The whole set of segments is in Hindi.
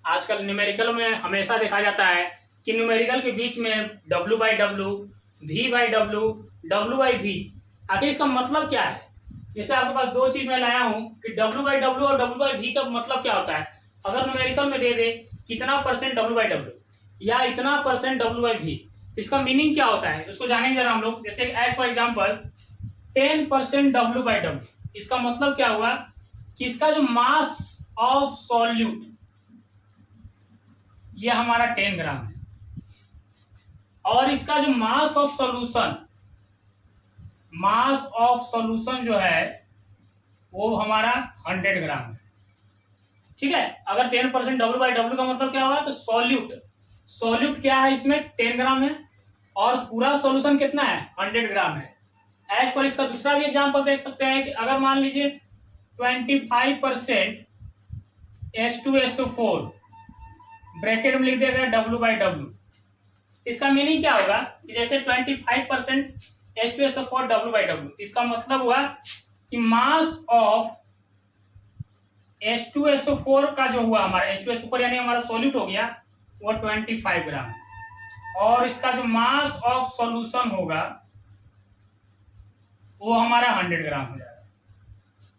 आजकल न्यूमेरिकल में हमेशा देखा जाता है कि न्यूमेरिकल के बीच में W/W, V/W, W/V, आखिर इसका मतलब क्या है। जैसे आपके पास दो चीज मैं लाया हूं कि W/W और W/V का मतलब क्या होता है। अगर न्यूमेरिकल में दे दे कितना परसेंट W/W या इतना परसेंट W/V, इसका मीनिंग क्या होता है उसको जानेंगे जरा हम लोग। जैसे एज फॉर एग्जाम्पल 10% W/W, इसका मतलब क्या हुआ कि इसका जो मास ऑफ सॉल्यूट ये हमारा 10 ग्राम है और इसका जो मास ऑफ सॉल्यूशन जो है वो हमारा 100 ग्राम है। ठीक है, अगर 10% W/W का मतलब क्या हुआ, तो सॉल्यूट क्या है, इसमें 10 ग्राम है और पूरा सॉल्यूशन कितना है, 100 ग्राम है। एज पर इसका दूसरा भी एग्जांपल देख सकते हैं कि अगर मान लीजिए 25% H2SO4 ब्रैकेट में लिख देगा W/W, इसका मीनिंग क्या होगा कि जैसे 25% H2SO4 W/W, इसका मतलब हुआ कि मास ऑफ H2SO4 का जो हुआ हमारा H2SO4 यानी हमारा सॉल्यूट हो गया वो 25 ग्राम और इसका जो मास ऑफ सॉल्यूशन होगा वो हमारा 100 ग्राम हो जाएगा।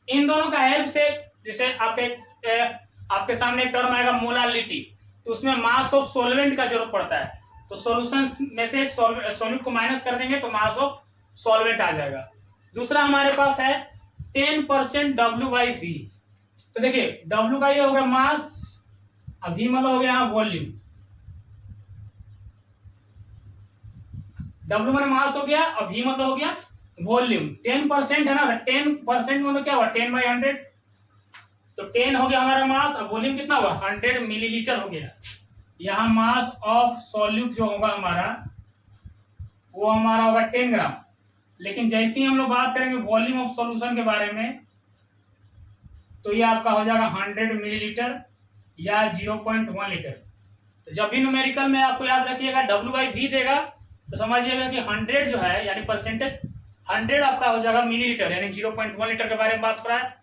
इन दोनों का हेल्प से जैसे आपके सामने एक टर्म आएगा मोलालिटी, तो उसमें मास ऑफ सॉल्वेंट का जरूरत पड़ता है, तो सॉल्यूशन में से सॉल्यूट को माइनस कर देंगे तो मास ऑफ सॉल्वेंट आ जाएगा। दूसरा हमारे पास है 10% W/V, तो देखिए W का ये हो गया मास, V मतलब हो गया यहाँ वॉल्यूम। W मतलब मास हो गया और V मतलब हो गया वॉल्यूम। 10% है ना, 10% मतलब क्या हुआ, 10/100, तो 10 हो गया हमारा मास और वॉल्यूम कितना हुआ, 100 मिलीलीटर हो गया। यहाँ मास ऑफ सॉल्यूट जो होगा हमारा वो हमारा होगा 10 ग्राम, लेकिन जैसे ही हम लोग बात करेंगे वॉल्यूम ऑफ सॉल्यूशन के बारे में तो ये आपका हो जाएगा 100 मिलीलीटर या 0.1 लीटर। तो जब भी न्यूमेरिकल में आपको याद रखिएगा W/V देगा तो समझिएगा कि 100 जो है यानी परसेंटेज 100 आपका हो जाएगा मिलीलीटर यानी 0.1 लीटर के बारे में बात करा है।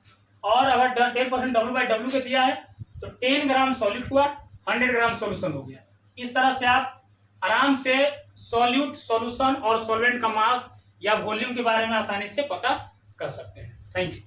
और अगर 10% W/W के दिया है तो 10 ग्राम सॉल्यूट हुआ, 100 ग्राम सॉल्यूशन हो गया। इस तरह से आप आराम से सॉल्यूट, सॉल्यूशन और सॉल्वेंट का मास या वॉल्यूम के बारे में आसानी से पता कर सकते हैं। Thank you.